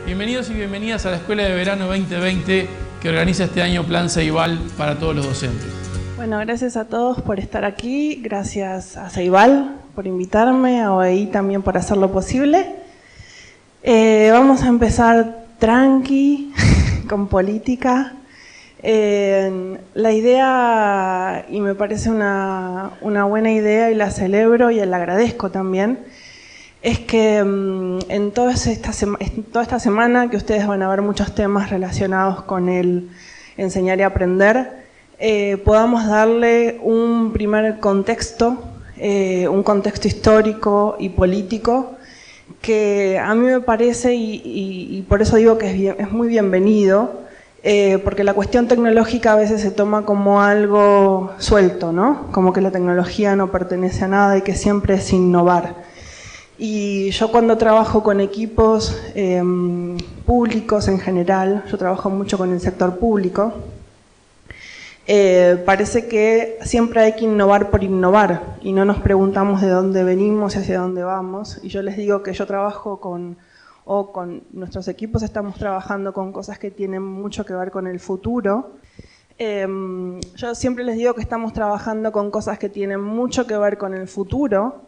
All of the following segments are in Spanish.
Bienvenidos y bienvenidas a la Escuela de Verano 2020 que organiza este año Plan Ceibal para todos los docentes. Bueno, gracias a todos por estar aquí, gracias a Ceibal por invitarme, a OEI también por hacerlo posible. Vamos a empezar tranqui, con política. La idea, y me parece una buena idea y la celebro y la agradezco también, es que en toda esta semana que ustedes van a ver muchos temas relacionados con el enseñar y aprender, podamos darle un primer contexto, un contexto histórico y político que a mí me parece, y por eso digo que es muy bienvenido, porque la cuestión tecnológica a veces se toma como algo suelto, ¿no? Como que la tecnología no pertenece a nada y que siempre es innovar. Y yo cuando trabajo con equipos públicos en general, yo trabajo mucho con el sector público, parece que siempre hay que innovar por innovar y no nos preguntamos de dónde venimos y hacia dónde vamos. Y yo les digo que yo trabajo con nuestros equipos estamos trabajando con cosas que tienen mucho que ver con el futuro. Yo siempre les digo que estamos trabajando con cosas que tienen mucho que ver con el futuro,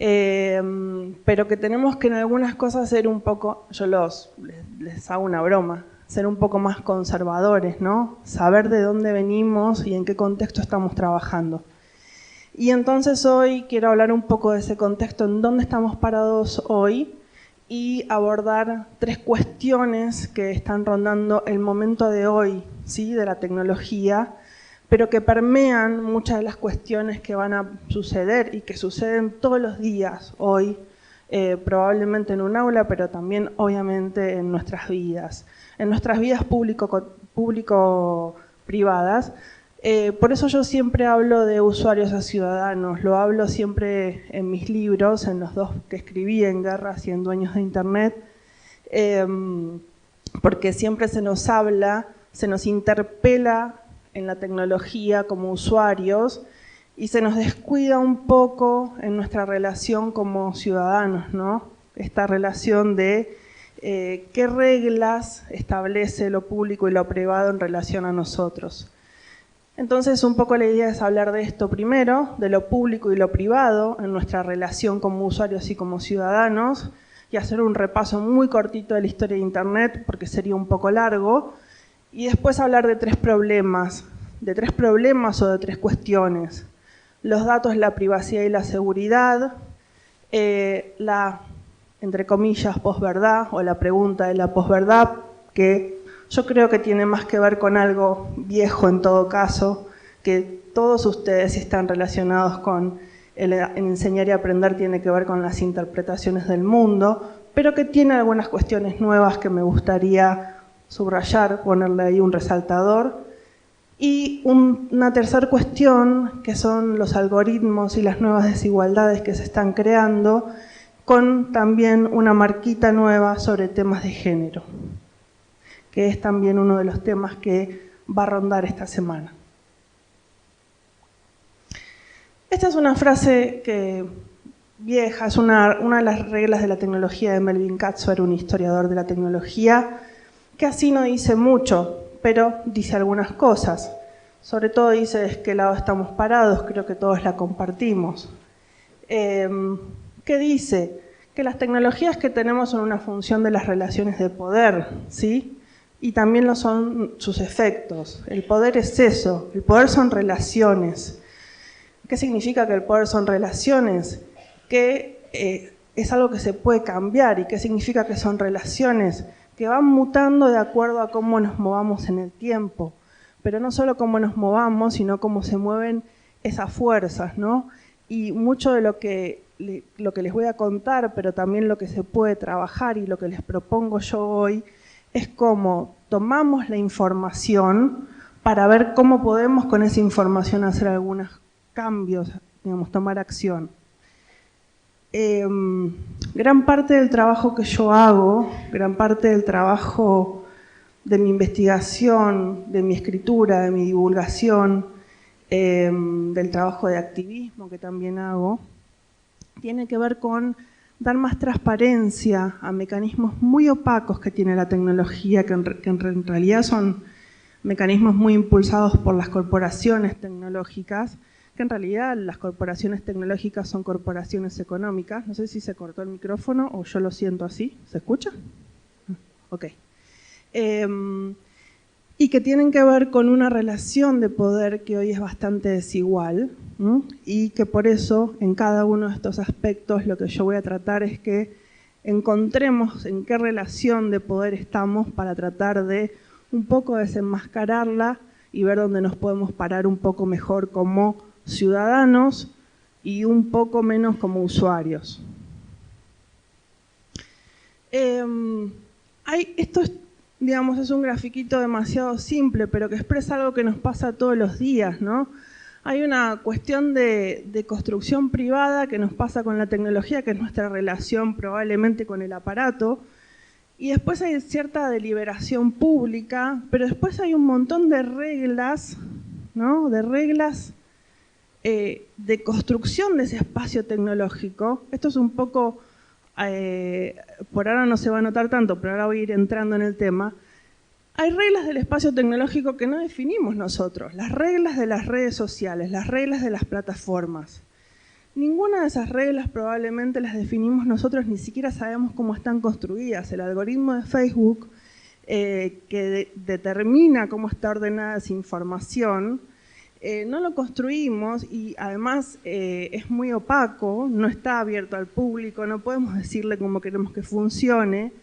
pero que tenemos que en algunas cosas ser un poco, yo les hago una broma, ser un poco más conservadores, ¿no? Saber de dónde venimos y en qué contexto estamos trabajando. Y entonces hoy quiero hablar un poco de ese contexto, en dónde estamos parados hoy, y abordar 3 cuestiones que están rondando el momento de hoy, ¿sí? De la tecnología, pero que permean muchas de las cuestiones que van a suceder y que suceden todos los días hoy, probablemente en un aula, pero también obviamente en nuestras vidas público-privadas. Por eso yo siempre hablo de usuarios a ciudadanos, lo hablo siempre en mis libros, en los 2 que escribí, en Guerras y en Dueños de Internet, porque siempre se nos habla, se nos interpela en la tecnología como usuarios y se nos descuida un poco en nuestra relación como ciudadanos, ¿no? Esta relación de qué reglas establece lo público y lo privado en relación a nosotros. Entonces, un poco la idea es hablar de esto primero, de lo público y lo privado en nuestra relación como usuarios y como ciudadanos, y hacer un repaso muy cortito de la historia de Internet, porque sería un poco largo, y después hablar de 3 problemas o de 3 cuestiones. Los datos, la privacidad y la seguridad, la, entre comillas, posverdad, o la pregunta de la posverdad, que yo creo que tiene más que ver con algo viejo en todo caso, que todos ustedes, si están relacionados con el enseñar y aprender, tiene que ver con las interpretaciones del mundo, pero que tiene algunas cuestiones nuevas que me gustaría subrayar, ponerle ahí un resaltador. Y una tercera cuestión, que son los algoritmos y las nuevas desigualdades que se están creando, con también una marquita nueva sobre temas de género, que es también uno de los temas que va a rondar esta semana. Esta es una frase vieja, es una de las reglas de la tecnología de Melvin Catzwer, un historiador de la tecnología, que así no dice mucho, pero dice algunas cosas. Sobre todo dice de qué lado estamos parados, creo que todos la compartimos. ¿Qué dice? Que las tecnologías que tenemos son una función de las relaciones de poder, ¿sí? Y también lo son sus efectos. El poder es eso, el poder son relaciones. ¿Qué significa que el poder son relaciones? Que es algo que se puede cambiar. ¿Y qué significa que son relaciones? Que van mutando de acuerdo a cómo nos movamos en el tiempo. Pero no solo cómo nos movamos, sino cómo se mueven esas fuerzas, ¿no? Y mucho de lo que les voy a contar, pero también lo que se puede trabajar y lo que les propongo yo hoy, es cómo tomamos la información para ver cómo podemos con esa información hacer algunos cambios, digamos, tomar acción. Gran parte del trabajo que yo hago, gran parte del trabajo de mi investigación, de mi escritura, de mi divulgación, del trabajo de activismo que también hago, tiene que ver con dar más transparencia a mecanismos muy opacos que tiene la tecnología, que en realidad son mecanismos muy impulsados por las corporaciones tecnológicas, que en realidad las corporaciones tecnológicas son corporaciones económicas. No sé si se cortó el micrófono o yo lo siento así. ¿Se escucha? Ok. Y que tienen que ver con una relación de poder que hoy es bastante desigual, ¿no? Y que por eso en cada uno de estos aspectos lo que yo voy a tratar es que encontremos en qué relación de poder estamos para tratar de un poco desenmascararla y ver dónde nos podemos parar un poco mejor como ciudadanos y un poco menos como usuarios. Esto es, digamos, es un grafiquito demasiado simple, pero que expresa algo que nos pasa todos los días, ¿no? Hay una cuestión de construcción privada que nos pasa con la tecnología, que es nuestra relación probablemente con el aparato, y después hay cierta deliberación pública, pero después hay un montón de reglas, ¿no? De reglas de construcción de ese espacio tecnológico. Esto es un poco... por ahora no se va a notar tanto, pero ahora voy a ir entrando en el tema. Hay reglas del espacio tecnológico que no definimos nosotros, las reglas de las redes sociales, las reglas de las plataformas. Ninguna de esas reglas probablemente las definimos nosotros, ni siquiera sabemos cómo están construidas. El algoritmo de Facebook que determina cómo está ordenada esa información, no lo construimos y además es muy opaco, no está abierto al público, no podemos decirle cómo queremos que funcione.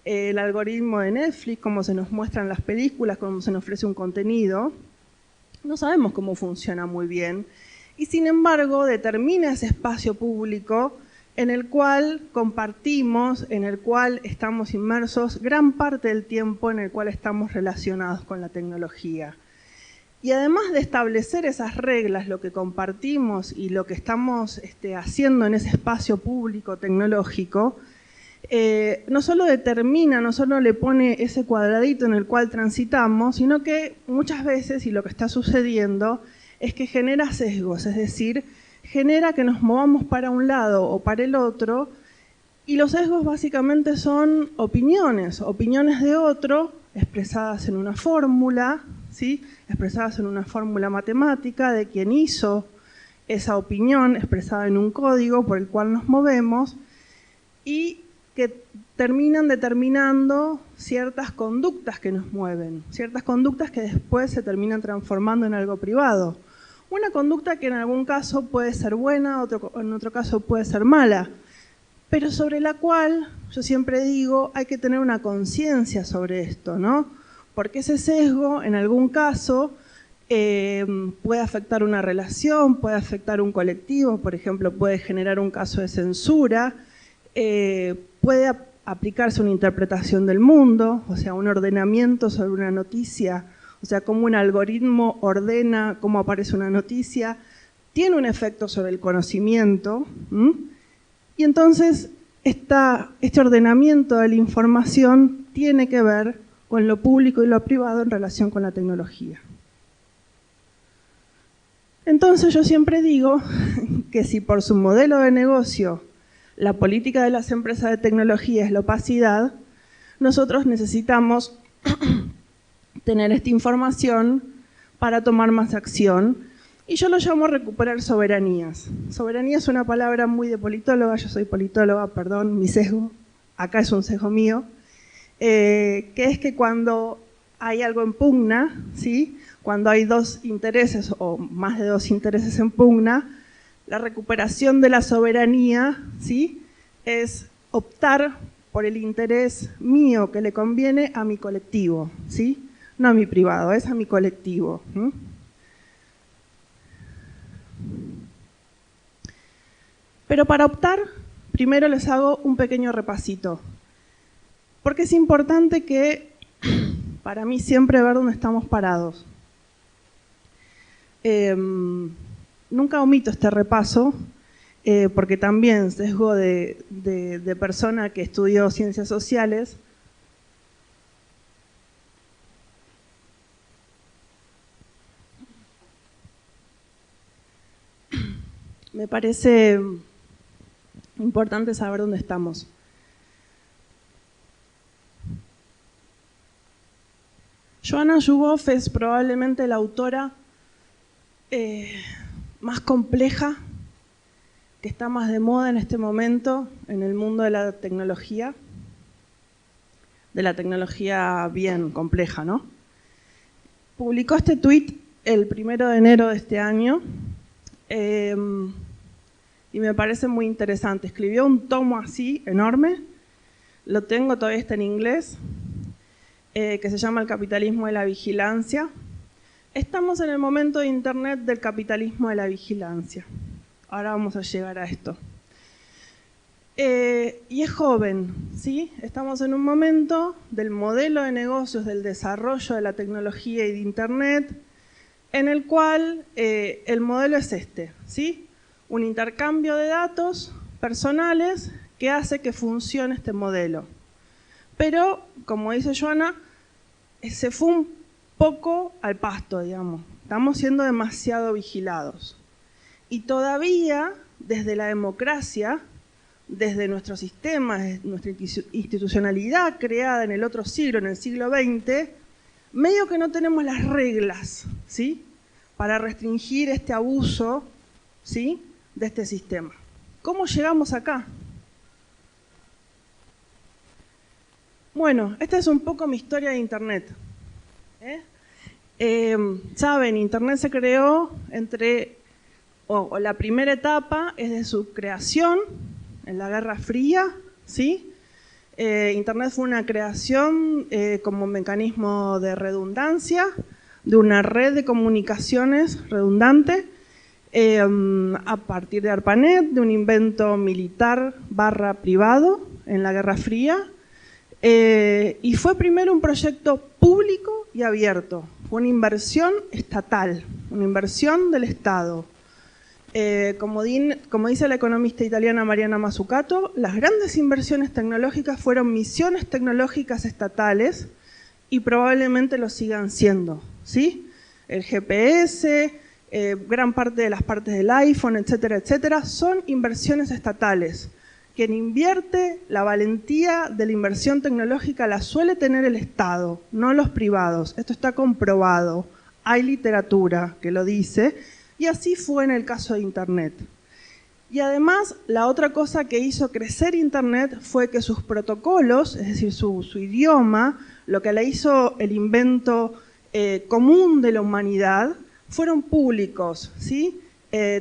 El algoritmo de Netflix, cómo se nos muestran las películas, cómo se nos ofrece un contenido, no sabemos cómo funciona muy bien. Y sin embargo determina ese espacio público en el cual compartimos, en el cual estamos inmersos gran parte del tiempo en el cual estamos relacionados con la tecnología. Y además de establecer esas reglas, lo que compartimos y lo que estamos haciendo en ese espacio público tecnológico, no solo determina, no solo le pone ese cuadradito en el cual transitamos, sino que muchas veces, y lo que está sucediendo, es que genera sesgos, es decir, genera que nos movamos para un lado o para el otro, y los sesgos básicamente son opiniones de otro, expresadas en una fórmula, ¿sí? Expresadas en una fórmula matemática de quien hizo esa opinión, expresada en un código por el cual nos movemos, y que terminan determinando ciertas conductas que nos mueven, ciertas conductas que después se terminan transformando en algo privado. Una conducta que en algún caso puede ser buena, en otro caso puede ser mala, pero sobre la cual, yo siempre digo, hay que tener una conciencia sobre esto, ¿no? Porque ese sesgo, en algún caso, puede afectar una relación, puede afectar un colectivo, por ejemplo, puede generar un caso de censura, puede aplicarse una interpretación del mundo, o sea, un ordenamiento sobre una noticia, o sea, cómo un algoritmo ordena cómo aparece una noticia, tiene un efecto sobre el conocimiento, y entonces este ordenamiento de la información tiene que ver con lo público y lo privado en relación con la tecnología. Entonces yo siempre digo que si por su modelo de negocio la política de las empresas de tecnología es la opacidad, nosotros necesitamos tener esta información para tomar más acción, y yo lo llamo recuperar soberanías. Soberanía es una palabra muy de politóloga, yo soy politóloga, perdón, mi sesgo, acá es un sesgo mío, que es que cuando hay algo en pugna, ¿sí? Cuando hay dos intereses o más de dos intereses en pugna, la recuperación de la soberanía, ¿sí? Es optar por el interés mío que le conviene a mi colectivo, ¿sí? No a mi privado, es a mi colectivo. Pero para optar, primero les hago un pequeño repasito, porque es importante que, para mí, siempre ver dónde estamos parados. Nunca omito este repaso, porque también sesgo de persona que estudió ciencias sociales. Me parece Importante saber dónde estamos. Joanna Zuboff es probablemente la autora más compleja, que está más de moda en este momento en el mundo de la tecnología bien compleja, ¿no? Publicó este tuit el 1 de enero de este año y me parece muy interesante. Escribió un tomo así, enorme, lo tengo, todavía está en inglés, que se llama El capitalismo de la vigilancia. Estamos en el momento de Internet del capitalismo de la vigilancia. Ahora vamos a llegar a esto. Y es joven, ¿sí? Estamos en un momento del modelo de negocios, del desarrollo de la tecnología y de Internet, en el cual el modelo es este, ¿sí? Un intercambio de datos personales que hace que funcione este modelo. Pero, como dice Joanna, se fue un poco al pasto, digamos. Estamos siendo demasiado vigilados. Y todavía, desde la democracia, desde nuestro sistema, desde nuestra institucionalidad creada en el otro siglo, en el siglo XX, medio que no tenemos las reglas, ¿sí?, para restringir este abuso, ¿sí?, de este sistema. ¿Cómo llegamos acá? Bueno, esta es un poco mi historia de Internet. Saben, Internet se creó o la primera etapa es de su creación en la Guerra Fría, ¿sí? Internet fue una creación como mecanismo de redundancia, de una red de comunicaciones redundante, a partir de ARPANET, de un invento militar / privado en la Guerra Fría, y fue primero un proyecto público y abierto, fue una inversión estatal, una inversión del Estado. Como dice la economista italiana Mariana Mazzucato, las grandes inversiones tecnológicas fueron misiones tecnológicas estatales y probablemente lo sigan siendo, ¿sí? El GPS, gran parte de las partes del iPhone, etcétera, etcétera, son inversiones estatales. Quien invierte, la valentía de la inversión tecnológica la suele tener el Estado, no los privados. Esto está comprobado. Hay literatura que lo dice. Y así fue en el caso de Internet. Y además, la otra cosa que hizo crecer Internet fue que sus protocolos, es decir, su idioma, lo que le hizo el invento común de la humanidad, fueron públicos, ¿sí?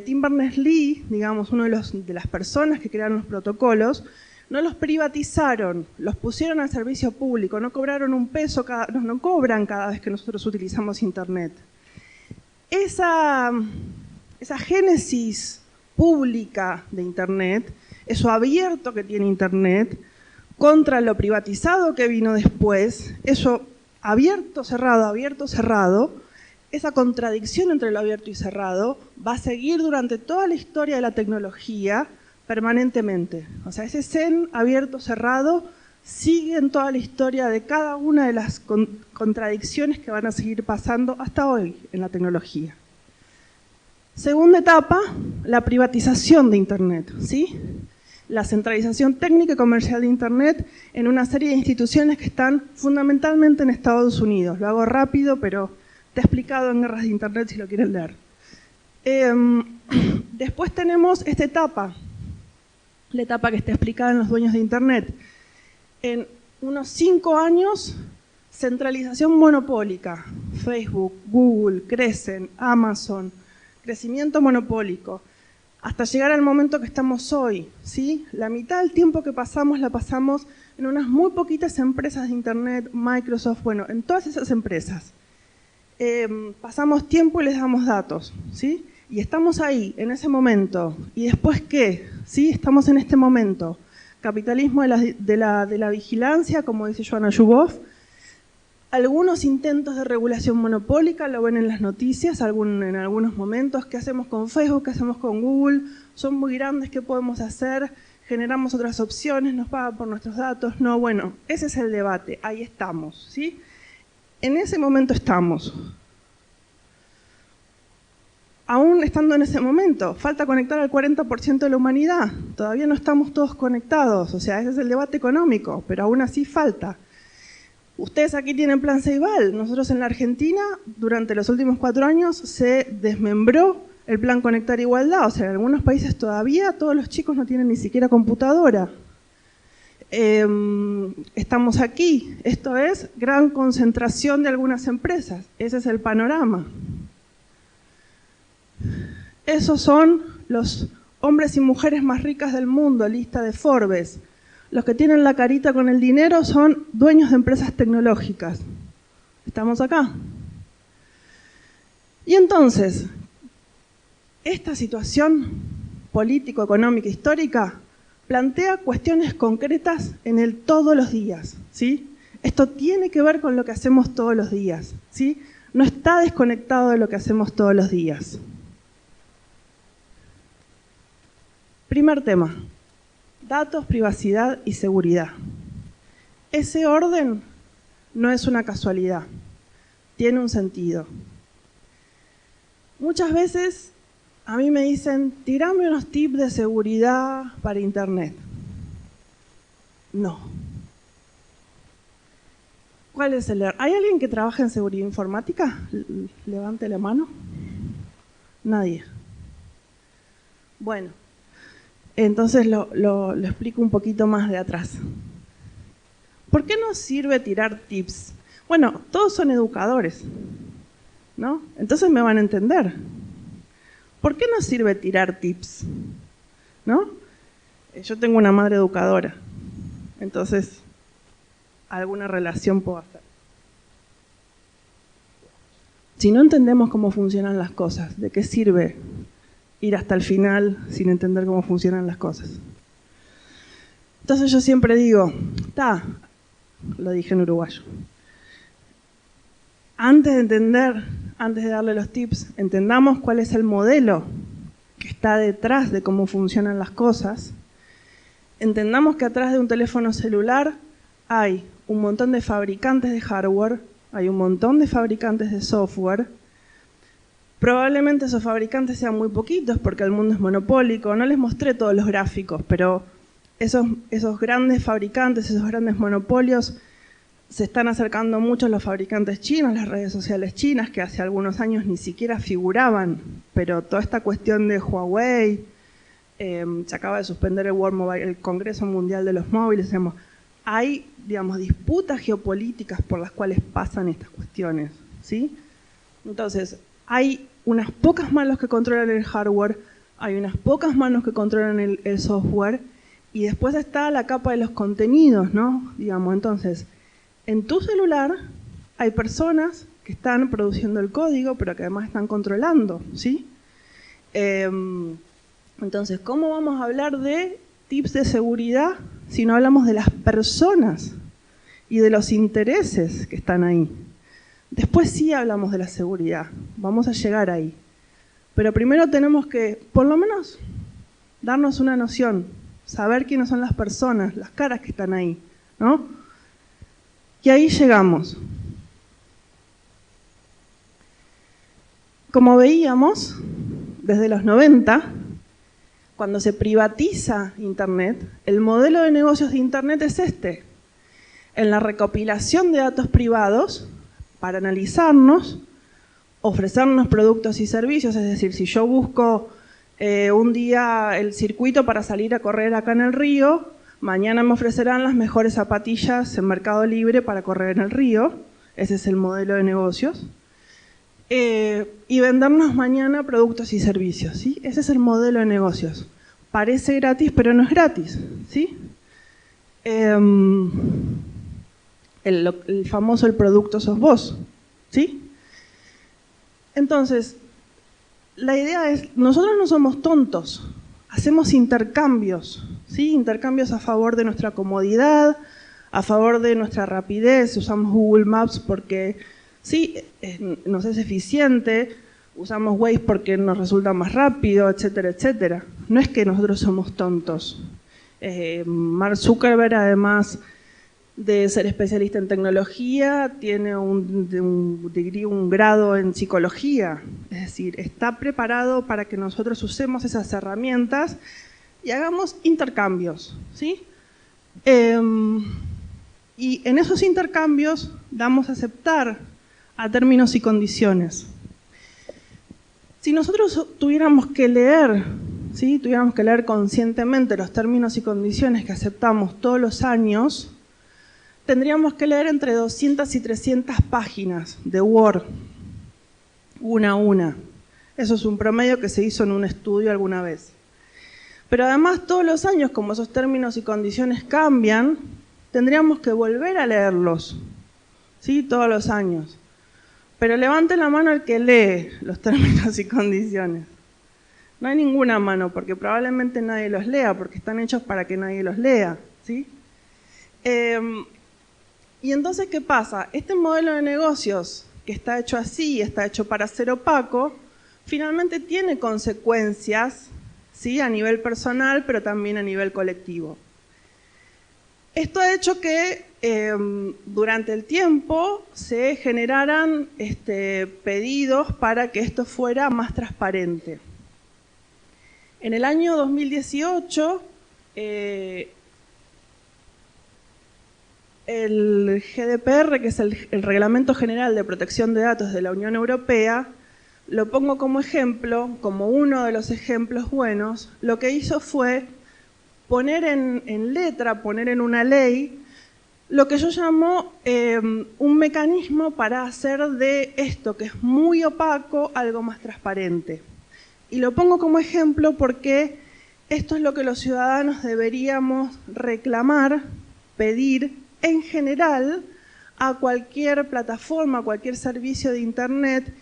Tim Berners-Lee, digamos, uno de las personas que crearon los protocolos, no los privatizaron, los pusieron al servicio público, no cobraron un peso, no cobran cada vez que nosotros utilizamos Internet. Esa génesis pública de Internet, eso abierto que tiene Internet, contra lo privatizado que vino después, eso abierto, cerrado, esa contradicción entre lo abierto y cerrado va a seguir durante toda la historia de la tecnología permanentemente. O sea, ese zen abierto, cerrado, sigue en toda la historia de cada una de las contradicciones que van a seguir pasando hasta hoy en la tecnología. Segunda etapa, la privatización de Internet, ¿sí? La centralización técnica y comercial de Internet en una serie de instituciones que están fundamentalmente en Estados Unidos. Lo hago rápido, pero está explicado en Guerras de Internet si lo quieren leer. Después tenemos esta etapa, la etapa que está explicada en Los dueños de Internet. En unos 5 años, centralización monopólica. Facebook, Google, crecen, Amazon, crecimiento monopólico, hasta llegar al momento que estamos hoy, ¿sí? La mitad del tiempo que pasamos la pasamos en unas muy poquitas empresas de Internet, Microsoft, bueno, en todas esas empresas. Pasamos tiempo y les damos datos, ¿sí? Y estamos ahí, en ese momento. ¿Y después qué? ¿Sí? Estamos en este momento. Capitalismo de la vigilancia, como dice Joanna Zuboff. Algunos intentos de regulación monopólica, lo ven en las noticias, en algunos momentos. ¿Qué hacemos con Facebook? ¿Qué hacemos con Google? Son muy grandes, ¿qué podemos hacer? Generamos otras opciones, nos pagan por nuestros datos. No, bueno, ese es el debate, ahí estamos, ¿sí? En ese momento estamos. aún estando en ese momento, falta conectar al 40% de la humanidad. Todavía no estamos todos conectados, o sea, ese es el debate económico, pero aún así falta. Ustedes aquí tienen Plan Ceibal. Nosotros en la Argentina, durante los últimos 4 años, se desmembró el Plan Conectar Igualdad. O sea, en algunos países todavía todos los chicos no tienen ni siquiera computadora. Estamos aquí. Esto es gran concentración de algunas empresas. Ese es el panorama. Esos son los hombres y mujeres más ricas del mundo, lista de Forbes. Los que tienen la carita con el dinero son dueños de empresas tecnológicas. Estamos acá. Y entonces, esta situación político, económica, histórica, plantea cuestiones concretas en el todos los días, ¿sí? Esto tiene que ver con lo que hacemos todos los días, ¿sí? No está desconectado de lo que hacemos todos los días. Primer tema. Datos, privacidad y seguridad. Ese orden no es una casualidad, tiene un sentido. Muchas veces a mí me dicen, tirame unos tips de seguridad para internet. No. ¿Cuál es el error? ¿Hay alguien que trabaja en seguridad informática? Levante la mano. Nadie. Bueno. Entonces lo explico un poquito más de atrás. ¿Por qué nos sirve tirar tips? Bueno, todos son educadores, ¿no? Entonces me van a entender. ¿Por qué nos sirve tirar tips? ¿No? Yo tengo una madre educadora, entonces alguna relación puedo hacer. Si no entendemos cómo funcionan las cosas, ¿de qué sirve ir hasta el final sin entender cómo funcionan las cosas? Entonces yo siempre digo, lo dije en uruguayo, antes de entender, antes de darle los tips, entendamos cuál es el modelo que está detrás de cómo funcionan las cosas, entendamos que atrás de un teléfono celular hay un montón de fabricantes de hardware, hay un montón de fabricantes de software. Probablemente esos fabricantes sean muy poquitos porque el mundo es monopólico. No les mostré todos los gráficos, pero esos grandes fabricantes, esos grandes monopolios, se están acercando mucho a los fabricantes chinos, las redes sociales chinas, que hace algunos años ni siquiera figuraban, pero toda esta cuestión de Huawei, se acaba de suspender el Congreso Mundial de los Móviles, digamos, hay, disputas geopolíticas por las cuales pasan estas cuestiones, ¿sí? Entonces, hay unas pocas manos que controlan el hardware, hay unas pocas manos que controlan el software, y después está la capa de los contenidos, ¿no? Entonces, en tu celular hay personas que están produciendo el código, pero que además están controlando, ¿sí? Entonces, ¿cómo vamos a hablar de tips de seguridad si no hablamos de las personas y de los intereses que están ahí? Después sí hablamos de la seguridad, vamos a llegar ahí. Pero primero tenemos que, por lo menos, darnos una noción, saber quiénes son las personas, las caras que están ahí, ¿no? Y ahí llegamos. Como veíamos, desde los 90, cuando se privatiza Internet, el modelo de negocios de Internet es este. En la recopilación de datos privados, para analizarnos, ofrecernos productos y servicios, es decir, si yo busco un día el circuito para salir a correr acá en el río, mañana me ofrecerán las mejores zapatillas en Mercado Libre para correr en el río, ese es el modelo de negocios, y vendernos mañana productos y servicios, ¿sí? Ese es el modelo de negocios. Parece gratis, pero no es gratis, ¿sí? El famoso el producto sos vos, ¿sí? Entonces, la idea es, nosotros no somos tontos, hacemos intercambios, ¿sí? Intercambios a favor de nuestra comodidad, a favor de nuestra rapidez, usamos Google Maps porque sí, nos es eficiente, usamos Waze porque nos resulta más rápido, etcétera, etcétera. No es que nosotros somos tontos. Mark Zuckerberg además de ser especialista en tecnología, tiene un grado en psicología, es decir, está preparado para que nosotros usemos esas herramientas y hagamos intercambios, ¿sí? Y en esos intercambios damos a aceptar a términos y condiciones. Si nosotros tuviéramos que leer, ¿sí? Tuviéramos que leer conscientemente los términos y condiciones que aceptamos todos los años, tendríamos que leer entre 200 y 300 páginas de Word, una a una. Eso es un promedio que se hizo en un estudio alguna vez. Pero además todos los años, como esos términos y condiciones cambian, tendríamos que volver a leerlos, ¿sí? Todos los años. Pero levante la mano el que lee los términos y condiciones. No hay ninguna mano, porque probablemente nadie los lea, porque están hechos para que nadie los lea, ¿sí? Y entonces, ¿qué pasa? Este modelo de negocios, que está hecho así, está hecho para ser opaco, finalmente tiene consecuencias, ¿sí? A nivel personal, pero también a nivel colectivo. Esto ha hecho que durante el tiempo se generaran pedidos para que esto fuera más transparente. En el año 2018, el GDPR, que es el Reglamento General de Protección de Datos de la Unión Europea, lo pongo como ejemplo, como uno de los ejemplos buenos, lo que hizo fue poner en letra, poner en una ley, lo que yo llamo un mecanismo para hacer de esto, que es muy opaco, algo más transparente. Y lo pongo como ejemplo porque esto es lo que los ciudadanos deberíamos reclamar, pedir en general a cualquier plataforma, a cualquier servicio de Internet,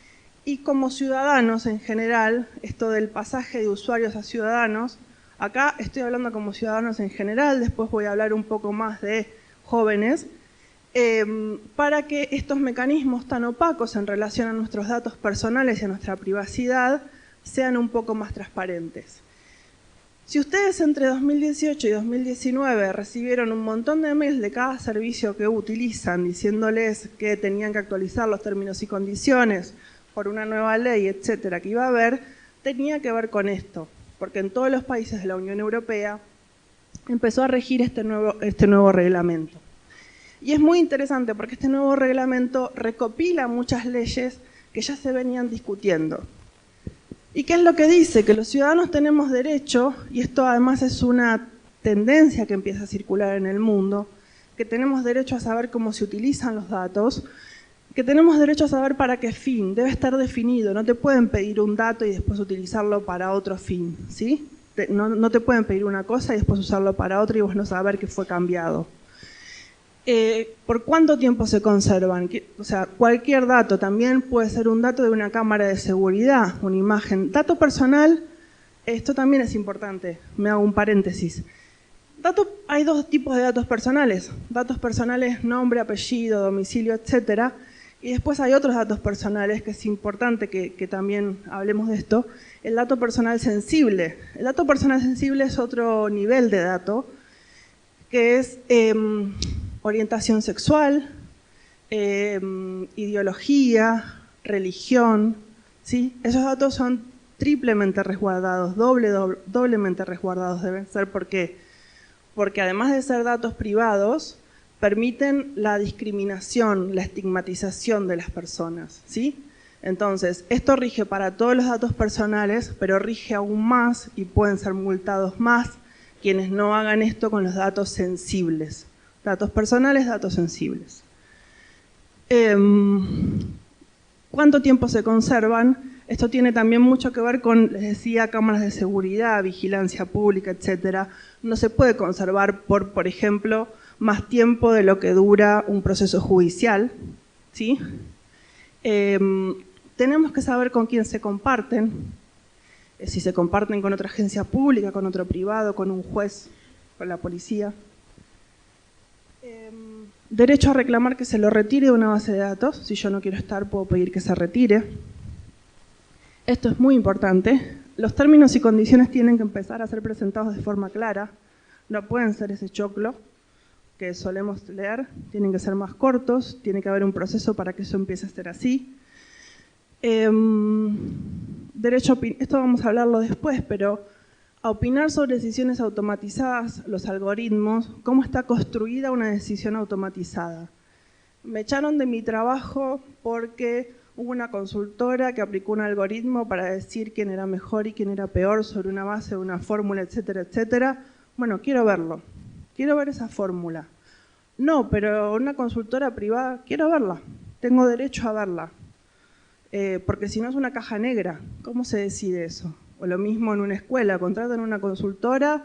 y como ciudadanos en general, esto del pasaje de usuarios a ciudadanos, acá estoy hablando como ciudadanos en general, después voy a hablar un poco más de jóvenes, para que estos mecanismos tan opacos en relación a nuestros datos personales y a nuestra privacidad sean un poco más transparentes. Si ustedes entre 2018 y 2019 recibieron un montón de mails de cada servicio que utilizan diciéndoles que tenían que actualizar los términos y condiciones por una nueva ley, etcétera, que iba a haber, tenía que ver con esto, porque en todos los países de la Unión Europea empezó a regir este nuevo reglamento. Y es muy interesante porque este nuevo reglamento recopila muchas leyes que ya se venían discutiendo. ¿Y qué es lo que dice? Que los ciudadanos tenemos derecho, y esto además es una tendencia que empieza a circular en el mundo, que tenemos derecho a saber cómo se utilizan los datos, que tenemos derecho a saber para qué fin, debe estar definido, no te pueden pedir un dato y después utilizarlo para otro fin, ¿sí? No te pueden pedir una cosa y después usarlo para otra y vos no saber que fue cambiado. ¿Por cuánto tiempo se conservan? O sea, cualquier dato, también puede ser un dato de una cámara de seguridad, una imagen. Dato personal, esto también es importante, me hago un paréntesis. Hay dos tipos de datos personales. Datos personales, nombre, apellido, domicilio, etcétera. Y después hay otros datos personales que es importante que también hablemos de esto. El dato personal sensible. El dato personal sensible es otro nivel de dato, que es orientación sexual, ideología, religión, ¿sí? Esos datos son triplemente resguardados, doblemente resguardados deben ser. ¿Por qué? Porque además de ser datos privados, permiten la discriminación, la estigmatización de las personas, ¿sí? Entonces, esto rige para todos los datos personales, pero rige aún más y pueden ser multados más quienes no hagan esto con los datos sensibles. Datos personales, datos sensibles. ¿Cuánto tiempo se conservan? Esto tiene también mucho que ver con, les decía, cámaras de seguridad, vigilancia pública, etcétera. No se puede conservar por ejemplo, más tiempo de lo que dura un proceso judicial, ¿sí? Tenemos que saber con quién se comparten, si se comparten con otra agencia pública, con otro privado, con un juez, con la policía. Derecho a reclamar que se lo retire de una base de datos. Si yo no quiero estar, puedo pedir que se retire. Esto es muy importante. Los términos y condiciones tienen que empezar a ser presentados de forma clara. No pueden ser ese choclo. que solemos leer tienen que ser más cortos, tiene que haber un proceso para que eso empiece a ser así. Derecho a esto vamos a hablarlo después, pero a opinar sobre decisiones automatizadas, los algoritmos, cómo está construida una decisión automatizada. Me echaron de mi trabajo porque hubo una consultora que aplicó un algoritmo para decir quién era mejor y quién era peor sobre una base de una fórmula, etcétera, etcétera. Bueno, quiero verlo. Quiero ver esa fórmula. No, pero una consultora privada, quiero verla. Tengo derecho a verla. Porque si no es una caja negra. ¿Cómo se decide eso? O lo mismo en una escuela. Contratan una consultora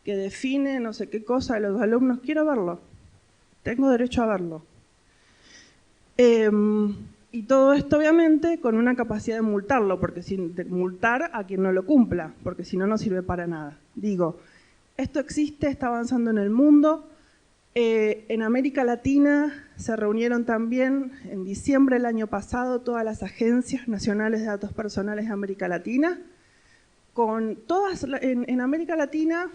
que define no sé qué cosa de los alumnos. Quiero verlo. Tengo derecho a verlo. Y todo esto, obviamente, con una capacidad de multarlo, de multar a quien no lo cumpla, porque si no, no sirve para nada. Digo, esto existe, está avanzando en el mundo. En América Latina se reunieron también en diciembre del año pasado todas las agencias nacionales de datos personales de América Latina. En América Latina,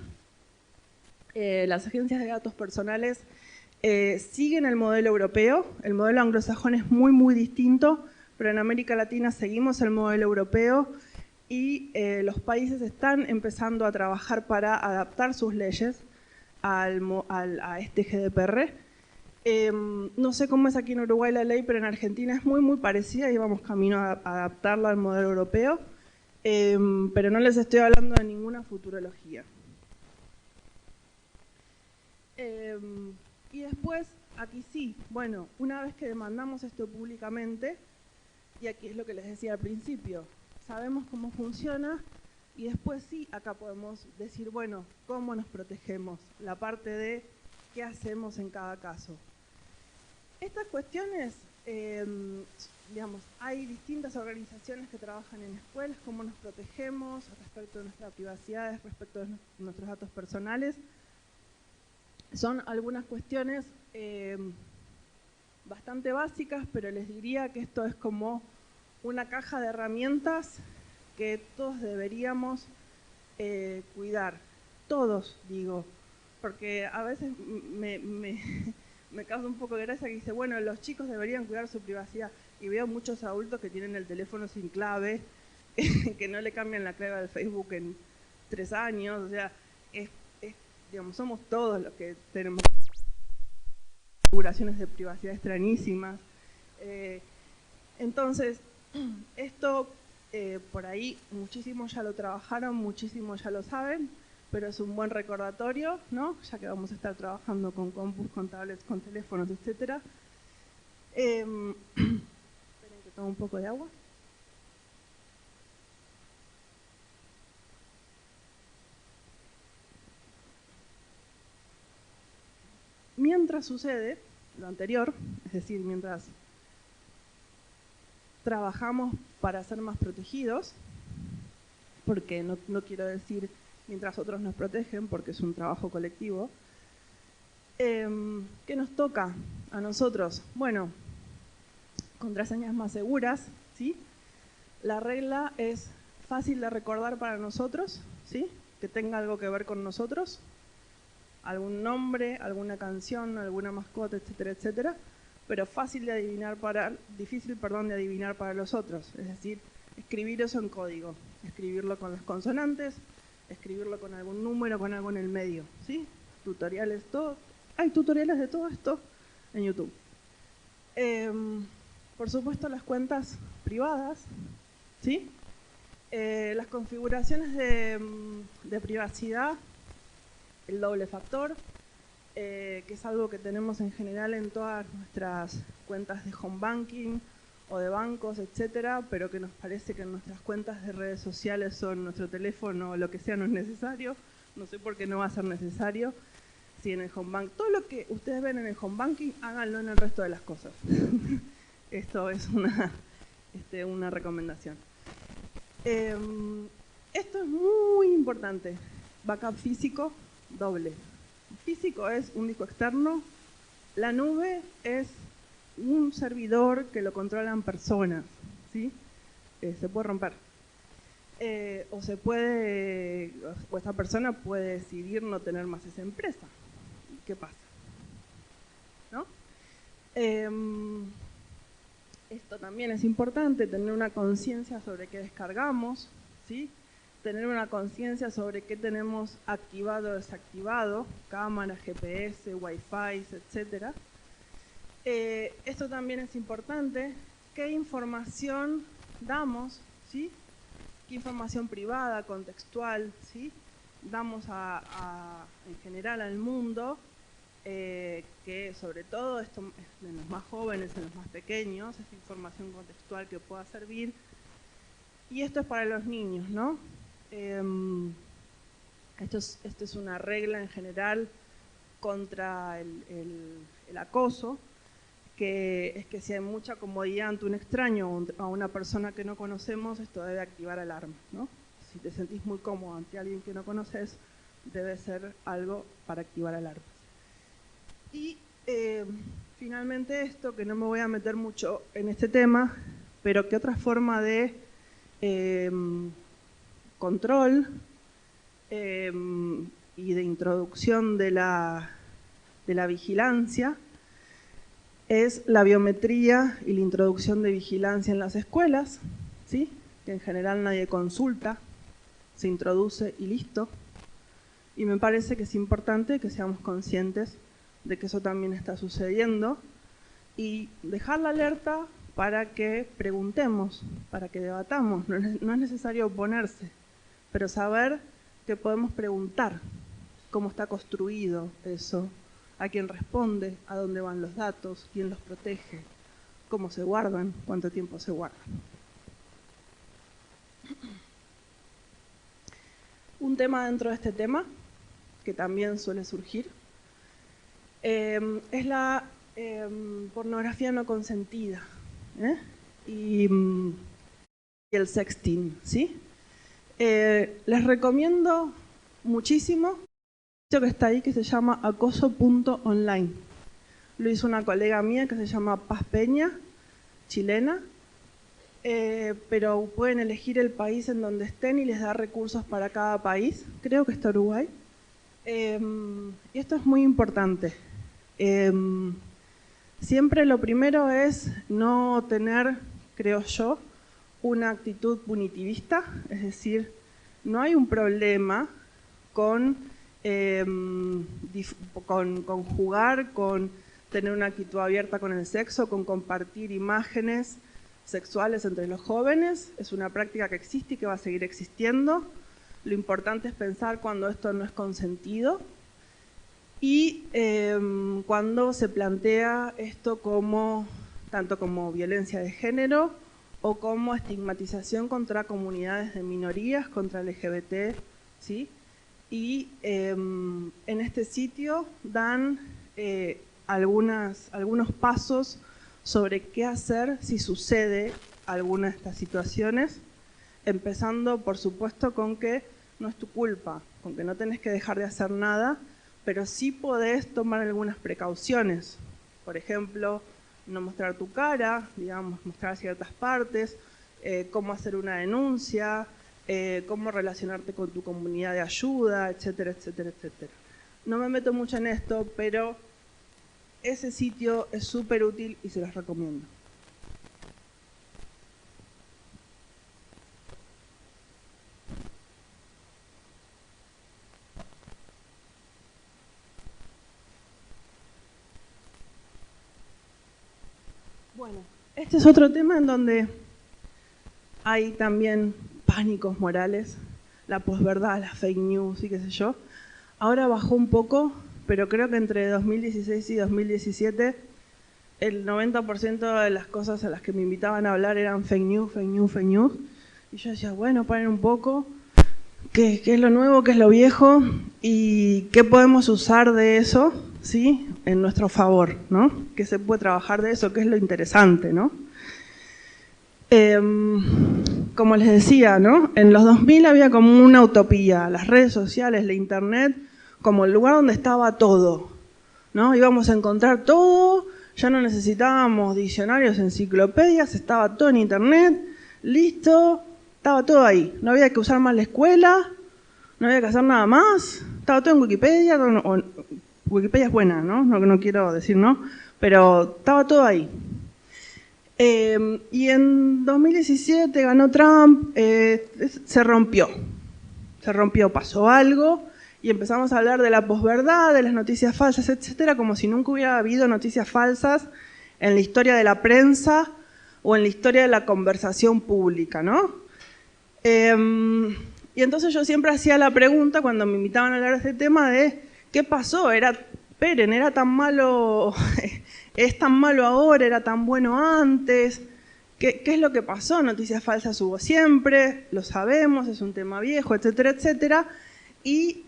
las agencias de datos personales siguen el modelo europeo. El modelo anglosajón es muy, muy distinto, pero en América Latina seguimos el modelo europeo y los países están empezando a trabajar para adaptar sus leyes a este GDPR. No sé cómo es aquí en Uruguay la ley, pero en Argentina es muy, muy parecida y vamos camino a adaptarla al modelo europeo, pero no les estoy hablando de ninguna futurología. Y después, aquí sí, bueno, una vez que demandamos esto públicamente, y aquí es lo que les decía al principio, sabemos cómo funciona y después sí, acá podemos decir, bueno, ¿cómo nos protegemos? La parte de qué hacemos en cada caso. Estas cuestiones, digamos, hay distintas organizaciones que trabajan en escuelas, cómo nos protegemos respecto de nuestra privacidad, respecto de nuestros datos personales. Son algunas cuestiones bastante básicas, pero les diría que esto es como una caja de herramientas que todos deberíamos cuidar. Todos, digo, porque a veces me causa un poco de gracia que dice, bueno, los chicos deberían cuidar su privacidad. Y veo muchos adultos que tienen el teléfono sin clave, que no le cambian la clave del Facebook en 3 años, o sea, digamos, somos todos los que tenemos configuraciones de privacidad extrañísimas. Entonces, esto por ahí muchísimos ya lo trabajaron, muchísimos ya lo saben, pero es un buen recordatorio, ¿no? Ya que vamos a estar trabajando con compus, con tablets, con teléfonos, etc. Esperen que tome un poco de agua. Mientras sucede lo anterior, es decir, mientras trabajamos para ser más protegidos, porque no quiero decir mientras otros nos protegen, porque es un trabajo colectivo, ¿qué nos toca a nosotros? Bueno, contraseñas más seguras, ¿sí? La regla es fácil de recordar para nosotros, ¿sí? Que tenga algo que ver con nosotros, algún nombre, alguna canción, alguna mascota, etcétera, etcétera, pero difícil de adivinar para los otros. Es decir, escribir eso en código, escribirlo con las consonantes, escribirlo con algún número, con algo en el medio, ¿sí? Tutoriales, todo. Hay tutoriales de todo esto en YouTube. Por supuesto, las cuentas privadas, ¿sí? Las configuraciones de privacidad, el doble factor, que es algo que tenemos en general en todas nuestras cuentas de home banking o de bancos, etcétera, pero que nos parece que en nuestras cuentas de redes sociales o en nuestro teléfono o lo que sea no es necesario. No sé por qué no va a ser necesario. Si en el home bank, todo lo que ustedes ven en el home banking, háganlo en el resto de las cosas. Esto es una recomendación. Esto es muy importante. Backup físico, doble. Físico es un disco externo. La nube es un servidor que lo controlan personas, ¿sí? Se puede romper. O esa persona puede decidir no tener más esa empresa. ¿Qué pasa? Esto también es importante, tener una conciencia sobre qué descargamos, ¿sí? Tener una conciencia sobre qué tenemos activado o desactivado, cámaras, GPS, Wi-Fi, etc. Esto también es importante, qué información damos, ¿sí? Qué información privada, contextual, ¿sí? Damos en general al mundo, que sobre todo esto en los más jóvenes, en los más pequeños, esta información contextual que pueda servir. Y esto es para los niños, ¿no? Esto es una regla en general contra el acoso, que es que si hay mucha comodidad ante un extraño o a una persona que no conocemos, esto debe activar alarmas, ¿no? Si te sentís muy cómodo ante alguien que no conoces, debe ser algo para activar alarmas. Y finalmente esto, que no me voy a meter mucho en este tema, pero que otra forma de control y de introducción de la vigilancia es la biometría y la introducción de vigilancia en las escuelas, ¿sí? Que en general nadie consulta, se introduce y listo. Y me parece que es importante que seamos conscientes de que eso también está sucediendo y dejar la alerta para que preguntemos, para que debatamos. No es necesario oponerse, pero saber que podemos preguntar cómo está construido eso, a quién responde, a dónde van los datos, quién los protege, cómo se guardan, cuánto tiempo se guardan. Un tema dentro de este tema, que también suele surgir, es la pornografía no consentida, y el sexting, ¿sí? Les recomiendo muchísimo un sitio que está ahí que se llama acoso.online. Lo hizo una colega mía que se llama Paz Peña, chilena, pero pueden elegir el país en donde estén y les da recursos para cada país. Creo que está Uruguay. Y esto es muy importante. Siempre lo primero es no tener, creo yo, una actitud punitivista, es decir, no hay un problema con jugar, con tener una actitud abierta con el sexo, con compartir imágenes sexuales entre los jóvenes. Es una práctica que existe y que va a seguir existiendo. Lo importante es pensar cuando esto no es consentido y cuando se plantea esto como tanto como violencia de género o como estigmatización contra comunidades de minorías, contra LGBT, ¿sí? Y en este sitio dan algunos pasos sobre qué hacer si sucede alguna de estas situaciones, empezando por supuesto con que no es tu culpa, con que no tenés que dejar de hacer nada, pero sí podés tomar algunas precauciones. Por ejemplo, no mostrar tu cara, digamos, mostrar ciertas partes, cómo hacer una denuncia, cómo relacionarte con tu comunidad de ayuda, etcétera, etcétera, etcétera. No me meto mucho en esto, pero ese sitio es súper útil y se los recomiendo. Bueno, este es otro tema en donde hay también pánicos morales, la posverdad, las fake news y qué sé yo. Ahora bajó un poco, pero creo que entre 2016 y 2017 el 90% de las cosas a las que me invitaban a hablar eran fake news, fake news, fake news. Y yo decía, bueno, paren un poco, ¿qué es lo nuevo, qué es lo viejo? ¿Y qué podemos usar de eso, ¿sí? En nuestro favor, ¿no? ¿Qué se puede trabajar de eso? ¿Qué es lo interesante, ¿no? Como les decía, ¿no? En los 2000 había como una utopía, las redes sociales, la internet, como el lugar donde estaba todo, ¿no? Íbamos a encontrar todo, ya no necesitábamos diccionarios, enciclopedias, estaba todo en internet, listo, estaba todo ahí. No había que usar más la escuela, no había que hacer nada más, estaba todo en Wikipedia. Wikipedia es buena, ¿no? No quiero decir no, pero estaba todo ahí. Y en 2017 ganó Trump, se rompió, pasó algo y empezamos a hablar de la posverdad, de las noticias falsas, etcétera, como si nunca hubiera habido noticias falsas en la historia de la prensa o en la historia de la conversación pública, ¿no? Y entonces yo siempre hacía la pregunta cuando me invitaban a hablar de este tema de ¿qué pasó? Esperen, era tan malo, es tan malo ahora, era tan bueno antes. ¿Qué es lo que pasó? Noticias falsas hubo siempre, lo sabemos, es un tema viejo, etcétera, etcétera. Y,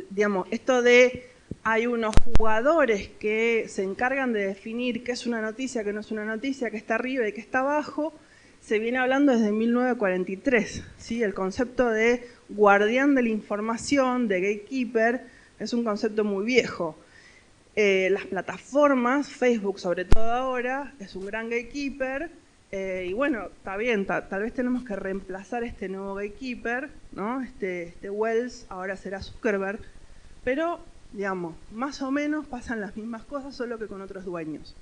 digamos, esto de hay unos jugadores que se encargan de definir qué es una noticia, qué no es una noticia, qué está arriba y qué está abajo, se viene hablando desde 1943, ¿sí? El concepto de guardián de la información, de gatekeeper, es un concepto muy viejo. Las plataformas, Facebook sobre todo ahora, es un gran gatekeeper, y bueno, está bien, tal vez tenemos que reemplazar este nuevo gatekeeper, ¿no? Este Wells ahora será Zuckerberg, pero, digamos, más o menos pasan las mismas cosas, solo que con otros dueños.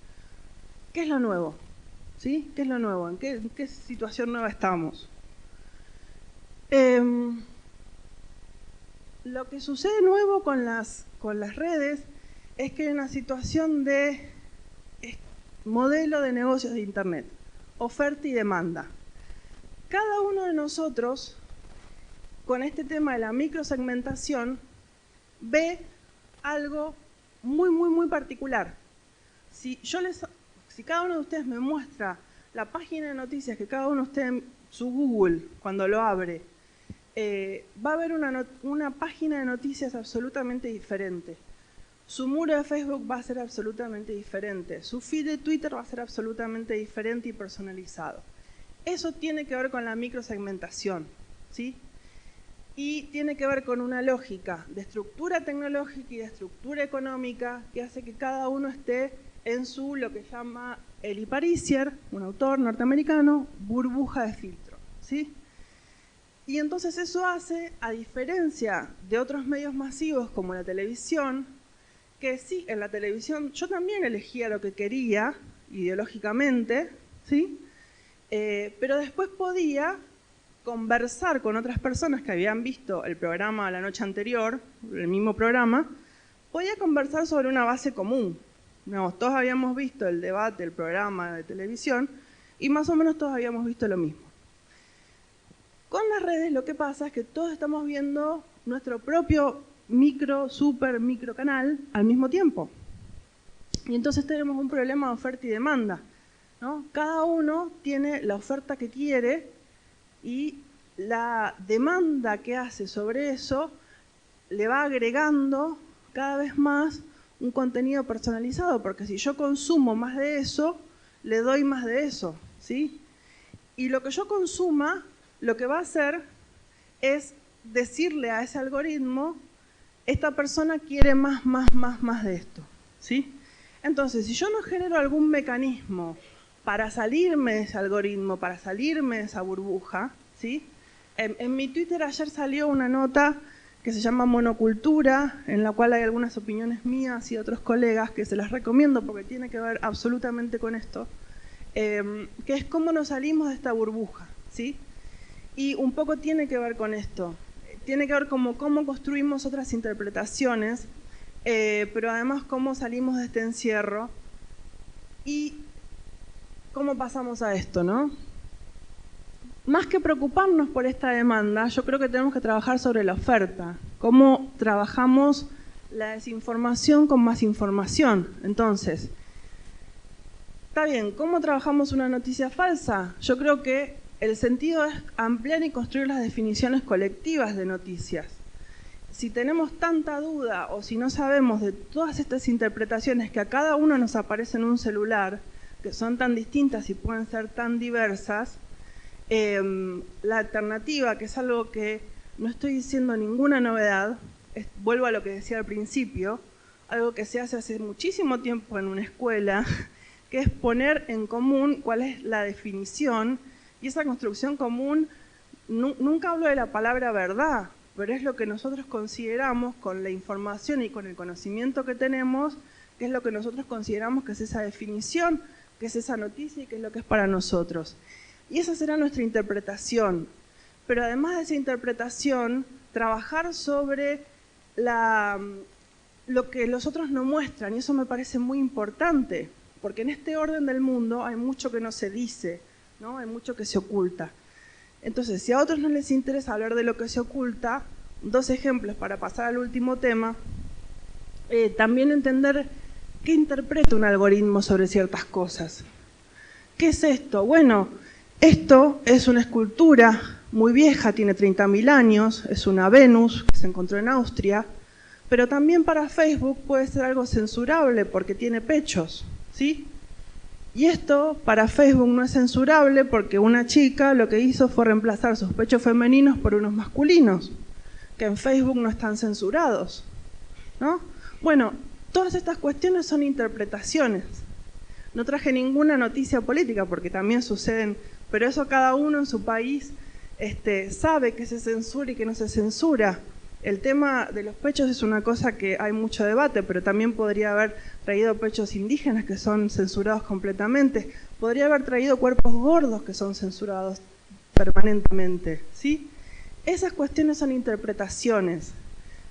¿Qué es lo nuevo? ¿Sí? ¿Qué es lo nuevo? ¿En qué situación nueva estamos? Lo que sucede nuevo con las redes es que hay una situación de modelo de negocios de Internet, oferta y demanda. Cada uno de nosotros, con este tema de la microsegmentación, ve algo muy, muy, muy particular. Si cada uno de ustedes me muestra la página de noticias que cada uno de ustedes, su Google, cuando lo abre, va a ver una página de noticias absolutamente diferente. Su muro de Facebook va a ser absolutamente diferente. Su feed de Twitter va a ser absolutamente diferente y personalizado. Eso tiene que ver con la microsegmentación, ¿sí? Y tiene que ver con una lógica de estructura tecnológica y de estructura económica que hace que cada uno esté en su, lo que llama Eli Pariser, un autor norteamericano, burbuja de filtro, ¿sí? Y entonces eso hace, a diferencia de otros medios masivos como la televisión, que sí, en la televisión yo también elegía lo que quería, ideológicamente, ¿sí? Pero después podía conversar con otras personas que habían visto el programa la noche anterior, el mismo programa, podía conversar sobre una base común. Digamos, todos habíamos visto el debate, el programa de televisión, y más o menos todos habíamos visto lo mismo. Con las redes lo que pasa es que todos estamos viendo nuestro propio micro, super micro canal al mismo tiempo. Y entonces tenemos un problema de oferta y demanda, ¿no? Cada uno tiene la oferta que quiere y la demanda que hace sobre eso le va agregando cada vez más un contenido personalizado, porque si yo consumo más de eso, le doy más de eso, ¿sí? Y lo que yo consuma, lo que va a hacer es decirle a ese algoritmo, esta persona quiere más de esto, ¿sí? Entonces, si yo no genero algún mecanismo para salirme de ese algoritmo, para salirme de esa burbuja, ¿sí? En mi Twitter ayer salió una nota que se llama Monocultura, en la cual hay algunas opiniones mías y otros colegas que se las recomiendo porque tiene que ver absolutamente con esto, que es cómo nos salimos de esta burbuja, ¿sí? Y un poco tiene que ver con esto. Tiene que ver como cómo construimos otras interpretaciones, pero además cómo salimos de este encierro y cómo pasamos a esto, ¿no? Más que preocuparnos por esta demanda, yo creo que tenemos que trabajar sobre la oferta. Cómo trabajamos la desinformación con más información. Entonces, está bien, ¿cómo trabajamos una noticia falsa? Yo creo que el sentido es ampliar y construir las definiciones colectivas de noticias. Si tenemos tanta duda o si no sabemos de todas estas interpretaciones que a cada uno nos aparece en un celular, que son tan distintas y pueden ser tan diversas, la alternativa, que es algo que no estoy diciendo ninguna novedad, vuelvo a lo que decía al principio, algo que se hace hace muchísimo tiempo en una escuela, que es poner en común cuál es la definición, y esa construcción común, nunca hablo de la palabra verdad, pero es lo que nosotros consideramos con la información y con el conocimiento que tenemos qué es lo que nosotros consideramos que es esa definición, qué es esa noticia y qué es lo que es para nosotros. Y esa será nuestra interpretación. Pero además de esa interpretación, trabajar sobre lo que los otros no muestran, y eso me parece muy importante, porque en este orden del mundo hay mucho que no se dice, ¿no? Hay mucho que se oculta. Entonces, si a otros no les interesa hablar de lo que se oculta, dos ejemplos para pasar al último tema. También entender qué interpreta un algoritmo sobre ciertas cosas. ¿Qué es esto? Bueno, esto es una escultura muy vieja, tiene 30.000 años, es una Venus que se encontró en Austria, pero también para Facebook puede ser algo censurable porque tiene pechos, ¿sí? Y esto para Facebook no es censurable porque una chica lo que hizo fue reemplazar sus pechos femeninos por unos masculinos, que en Facebook no están censurados, ¿no? Bueno, todas estas cuestiones son interpretaciones. No traje ninguna noticia política porque también suceden, pero eso cada uno en su país sabe que se censura y que no se censura. El tema de los pechos es una cosa que hay mucho debate, pero también podría haber traído pechos indígenas que son censurados completamente. Podría haber traído cuerpos gordos que son censurados permanentemente, ¿sí? Esas cuestiones son interpretaciones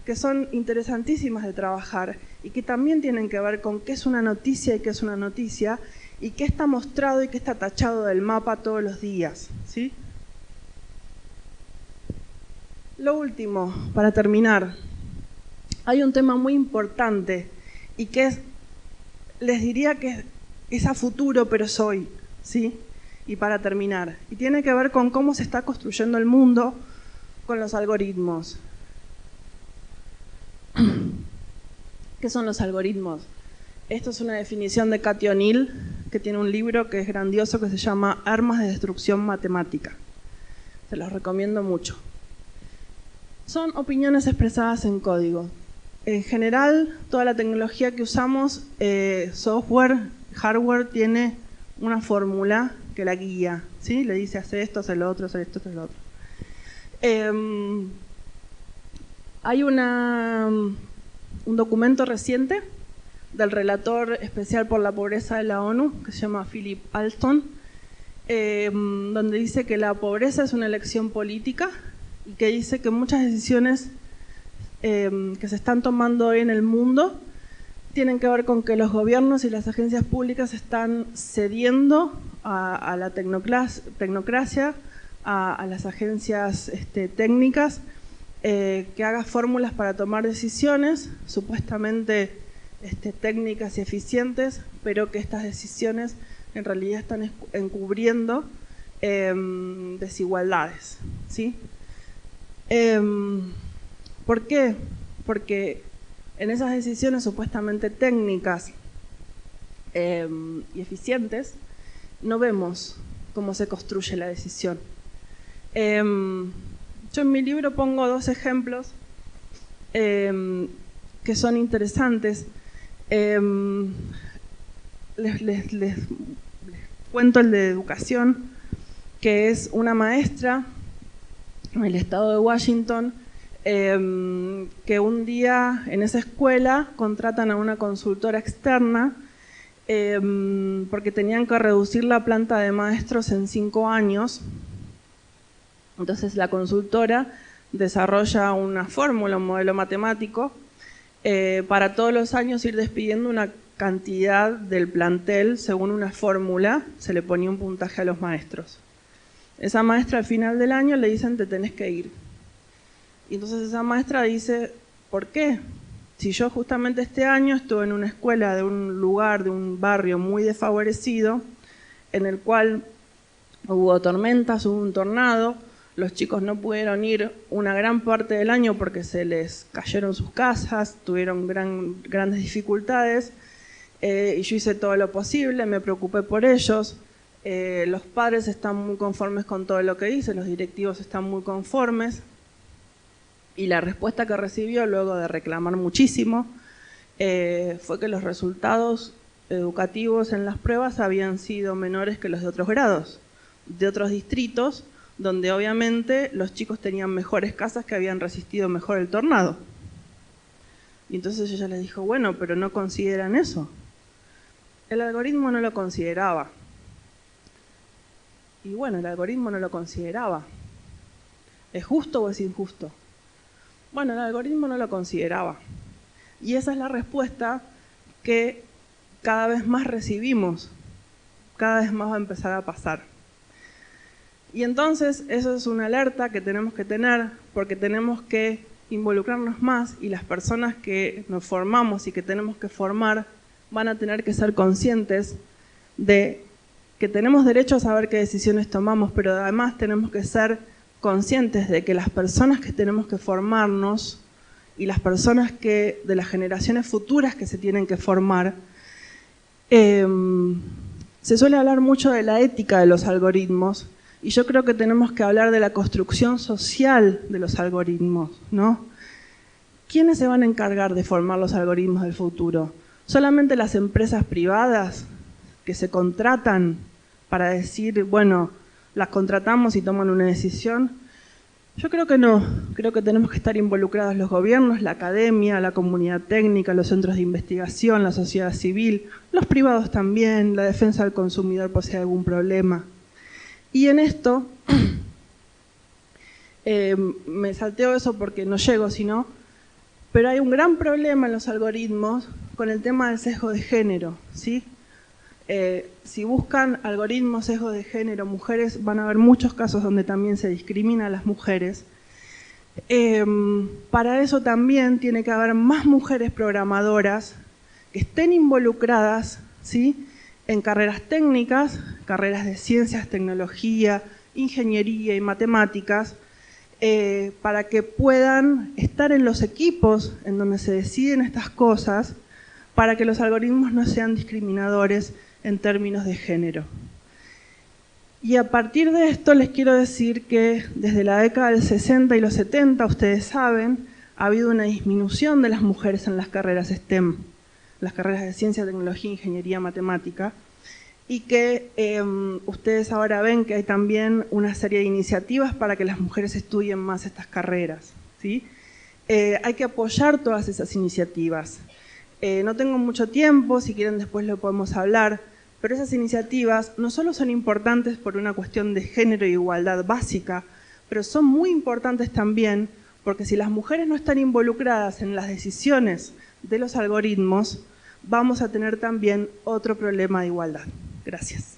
que son interesantísimas de trabajar y que también tienen que ver con qué es una noticia y qué es una noticia y qué está mostrado y qué está tachado del mapa todos los días, ¿sí? Lo último, para terminar, hay un tema muy importante y que es, les diría que es a futuro, pero es hoy, ¿sí? Y para terminar, y tiene que ver con cómo se está construyendo el mundo con los algoritmos. ¿Qué son los algoritmos? Esto es una definición de Cathy O'Neil, que tiene un libro que es grandioso que se llama Armas de Destrucción Matemática. Se los recomiendo mucho. Son opiniones expresadas en código. En general, toda la tecnología que usamos, software, hardware, tiene una fórmula que la guía, ¿sí? Le dice, hace esto, hace lo otro, hace esto, hace lo otro. Hay un documento reciente del relator especial por la pobreza de la ONU, que se llama Philip Alston, donde dice que la pobreza es una elección política y que dice que muchas decisiones que se están tomando hoy en el mundo tienen que ver con que los gobiernos y las agencias públicas están cediendo a la tecnocracia, a las agencias técnicas, que haga fórmulas para tomar decisiones supuestamente técnicas y eficientes, pero que estas decisiones en realidad están encubriendo desigualdades, ¿sí? ¿Por qué? Porque en esas decisiones supuestamente técnicas y eficientes no vemos cómo se construye la decisión. Yo en mi libro pongo dos ejemplos que son interesantes. Les cuento el de educación, que es una maestra en el estado de Washington, que un día en esa escuela contratan a una consultora externa porque tenían que reducir la planta de maestros en 5 años. Entonces la consultora desarrolla una fórmula, un modelo matemático, para todos los años ir despidiendo una cantidad del plantel según una fórmula, se le ponía un puntaje a los maestros. Esa maestra al final del año le dicen te tenés que ir. Y entonces esa maestra dice, ¿por qué? Si yo justamente este año estuve en una escuela de un lugar, de un barrio muy desfavorecido, en el cual hubo tormentas, hubo un tornado, los chicos no pudieron ir una gran parte del año porque se les cayeron sus casas, tuvieron grandes dificultades, y yo hice todo lo posible, me preocupé por ellos. Los padres están muy conformes con todo lo que hice, los directivos están muy conformes, y la respuesta que recibió luego de reclamar muchísimo fue que los resultados educativos en las pruebas habían sido menores que los de otros grados, de otros distritos, donde obviamente los chicos tenían mejores casas que habían resistido mejor el tornado. Y entonces ella le dijo, bueno, pero no consideran eso. El algoritmo no lo consideraba. Y bueno, el algoritmo no lo consideraba. ¿Es justo o es injusto? Bueno, el algoritmo no lo consideraba. Y esa es la respuesta que cada vez más recibimos. Cada vez más va a empezar a pasar. Y entonces eso es una alerta que tenemos que tener, porque tenemos que involucrarnos más, y las personas que nos formamos y que tenemos que formar van a tener que ser conscientes de que tenemos derecho a saber qué decisiones tomamos, pero además tenemos que ser conscientes de que las personas que tenemos que formarnos y las personas de las generaciones futuras que se tienen que formar, se suele hablar mucho de la ética de los algoritmos, y yo creo que tenemos que hablar de la construcción social de los algoritmos, ¿no? ¿Quiénes se van a encargar de formar los algoritmos del futuro? ¿Solamente las empresas privadas que se contratan para decir, bueno, las contratamos y toman una decisión? Yo creo que no. Creo que tenemos que estar involucrados los gobiernos, la academia, la comunidad técnica, los centros de investigación, la sociedad civil, los privados también, la defensa del consumidor por si hay algún problema. Y en esto, me salteo eso porque no llego, sino, pero hay un gran problema en los algoritmos con el tema del sesgo de género, ¿sí? Si buscan algoritmos, sesgo de género, mujeres, van a ver muchos casos donde también se discrimina a las mujeres. Para eso también tiene que haber más mujeres programadoras que estén involucradas, ¿sí?, en carreras técnicas, carreras de ciencias, tecnología, ingeniería y matemáticas, para que puedan estar en los equipos en donde se deciden estas cosas, para que los algoritmos no sean discriminadores en términos de género. Y a partir de esto les quiero decir que desde la década del 60 y los 70, ustedes saben, ha habido una disminución de las mujeres en las carreras STEM, las carreras de ciencia, tecnología, ingeniería, matemática, y que ustedes ahora ven que hay también una serie de iniciativas para que las mujeres estudien más estas carreras, ¿sí? Hay que apoyar todas esas iniciativas. No tengo mucho tiempo, si quieren después lo podemos hablar, pero esas iniciativas no solo son importantes por una cuestión de género e igualdad básica, pero son muy importantes también porque si las mujeres no están involucradas en las decisiones de los algoritmos, vamos a tener también otro problema de igualdad. Gracias.